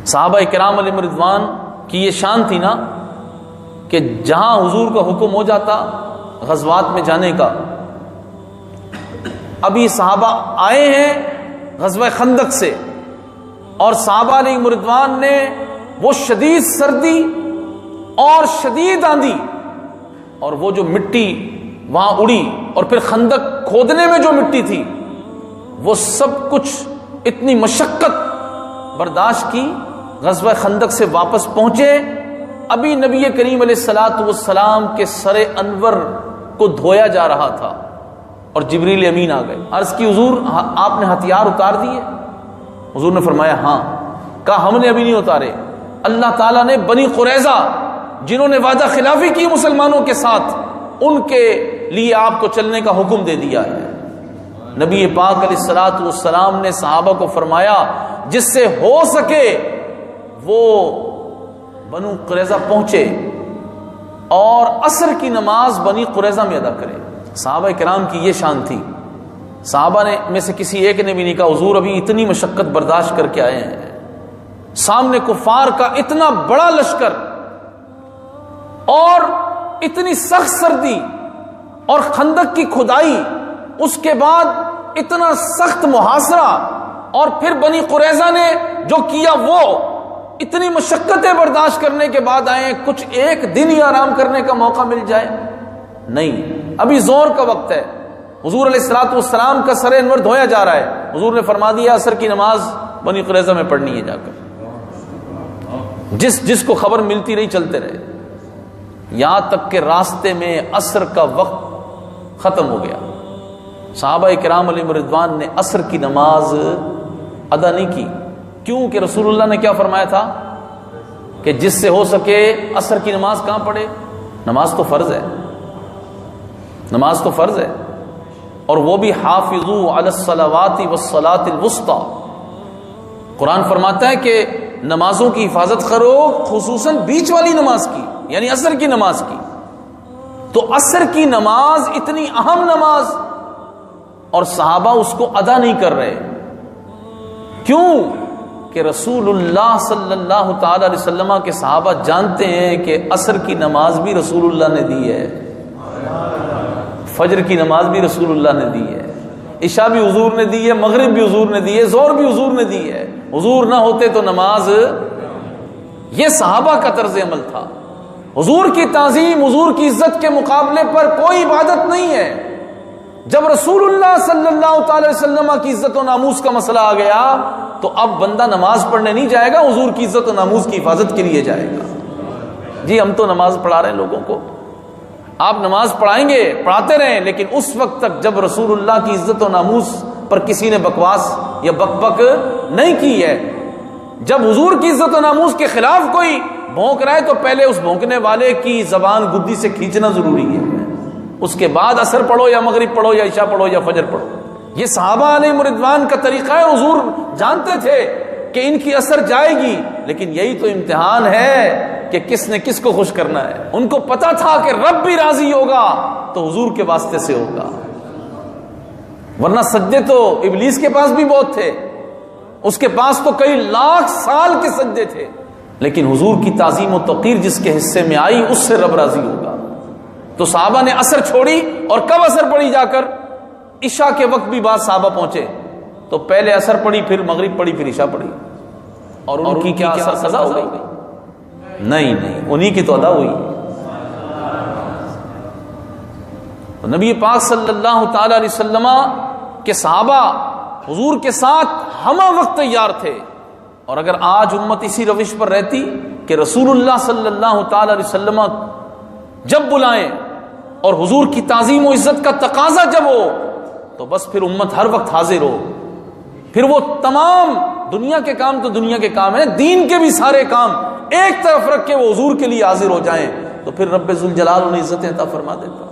صحابہ کرام علیہم رضوان کی یہ شان تھی نا کہ جہاں حضور کا حکم ہو جاتا غزوات میں جانے کا، ابھی صحابہ آئے ہیں غزوہ خندق سے، اور صحابہ علیہم رضوان نے وہ شدید سردی اور شدید آندھی اور وہ جو مٹی وہاں اڑی، اور پھر خندق کھودنے میں جو مٹی تھی، وہ سب کچھ اتنی مشقت برداشت کی، غزوہ خندق سے واپس پہنچے، ابھی نبی کریم علیہ الصلوۃ والسلام کے سر انور کو دھویا جا رہا تھا اور جبریل امین آ گئے۔ عرض کی حضور آپ نے ہتھیار اتار دیے؟ حضور نے فرمایا ہاں۔ کہا ہم نے ابھی نہیں اتارے، اللہ تعالیٰ نے بنی قریظہ جنہوں نے وعدہ خلافی کی مسلمانوں کے ساتھ، ان کے لیے آپ کو چلنے کا حکم دے دیا ہے۔ نبی پاک علیہ الصلوۃ والسلام نے صحابہ کو فرمایا جس سے ہو سکے وہ بنو قریظہ پہنچے اور عصر کی نماز بنی قریظہ میں ادا کرے۔ صحابہ کرام کی یہ شان تھی۔ صحابہ نے میں سے کسی ایک نے بھی نہیں کہا حضور ابھی اتنی مشقت برداشت کر کے آئے ہیں، سامنے کفار کا اتنا بڑا لشکر اور اتنی سخت سردی اور خندق کی کھدائی، اس کے بعد اتنا سخت محاصرہ، اور پھر بنی قریظہ نے جو کیا وہ اتنی مشقتیں برداشت کرنے کے بعد آئے، کچھ ایک دن ہی آرام کرنے کا موقع مل جائے؟ نہیں، ابھی زور کا وقت ہے۔ حضور علیہ الصلوۃ والسلام کا سر انور دھویا جا رہا ہے، حضور نے فرما دیا عصر کی نماز بنی قریظہ میں پڑھنی ہے جا کر۔ جس کو خبر ملتی رہی چلتے رہے، یہاں تک کہ راستے میں عصر کا وقت ختم ہو گیا۔ صحابہ کرام علیہم رضوان نے عصر کی نماز ادا نہیں کی، کیوں کہ رسول اللہ نے کیا فرمایا تھا کہ جس سے ہو سکے عصر کی نماز کہاں پڑھے؟ نماز تو فرض ہے، نماز تو فرض ہے، اور وہ بھی حافظوا علی الصلوات والصلاۃ الوسطی۔ قرآن فرماتا ہے کہ نمازوں کی حفاظت کرو، خصوصاً بیچ والی نماز کی، یعنی عصر کی نماز کی۔ تو عصر کی نماز اتنی اہم نماز، اور صحابہ اس کو ادا نہیں کر رہے، کیوں کہ رسول اللہ صلی اللہ تعالی علیہ وسلم کے صحابہ جانتے ہیں کہ عصر کی نماز بھی رسول اللہ نے دی ہے، فجر کی نماز بھی رسول اللہ نے دی ہے، عشاء بھی حضور نے دی ہے، مغرب بھی حضور نے دی ہے، ظہر بھی حضور نے دی ہے۔ حضور نہ ہوتے تو نماز، یہ صحابہ کا طرز عمل تھا۔ حضور کی تعظیم، حضور کی عزت کے مقابلے پر کوئی عبادت نہیں ہے۔ جب رسول اللہ صلی اللہ تعالی وسلم کی عزت و ناموس کا مسئلہ آ گیا تو اب بندہ نماز پڑھنے نہیں جائے گا، حضور کی عزت و ناموس کی حفاظت کے لیے جائے گا۔ جی ہم تو نماز پڑھا رہے ہیں لوگوں کو، آپ نماز پڑھائیں گے، پڑھاتے رہیں، لیکن اس وقت تک جب رسول اللہ کی عزت و ناموس پر کسی نے بکواس یا بک بک نہیں کی ہے، جب حضور کی عزت و ناموس کے خلاف کوئی بھونک رہا ہے تو پہلے اس بھونکنے والے کی زبان گدی سے کھینچنا ضروری ہے، اس کے بعد عصر پڑھو یا مغرب پڑھو یا عشاء پڑھو یا فجر پڑھو۔ یہ صحابہ علیہ رضوان کا طریقہ ہے۔ حضور جانتے تھے کہ ان کی اثر جائے گی، لیکن یہی تو امتحان ہے کہ کس نے کس کو خوش کرنا ہے۔ ان کو پتا تھا کہ رب بھی راضی ہوگا تو حضور کے واسطے سے ہوگا، ورنہ سجدے تو ابلیس کے پاس بھی بہت تھے، اس کے پاس تو کئی لاکھ سال کے سجدے تھے، لیکن حضور کی تعظیم و توقیر جس کے حصے میں آئی اس سے رب راضی ہوگا۔ تو صحابہ نے عصر چھوڑی، اور کب عصر پڑھی جا کر؟ عشاء کے وقت بھی بعد صحابہ پہنچے تو پہلے عصر پڑھی، پھر مغرب پڑھی، پھر عشاء پڑھی، اور ان کی کیا اثر قضا ہو گئی؟ نہیں، انہی کی تو ادا ہوئی۔ تو نبی پاک صلی اللہ تعالی علیہ وسلم کے صحابہ حضور کے ساتھ ہمہ وقت تیار تھے، اور اگر آج امت اسی روش پر رہتی کہ رسول اللہ صلی اللہ تعالی علیہ وسلم جب بلائیں اور حضور کی تعظیم و عزت کا تقاضا جب ہو تو بس پھر امت ہر وقت حاضر ہو، پھر وہ تمام دنیا کے کام تو دنیا کے کام ہیں، دین کے بھی سارے کام ایک طرف رکھ کے وہ حضور کے لیے حاضر ہو جائیں، تو پھر رب ذوالجلال انہیں عزت عطا فرما دیتا۔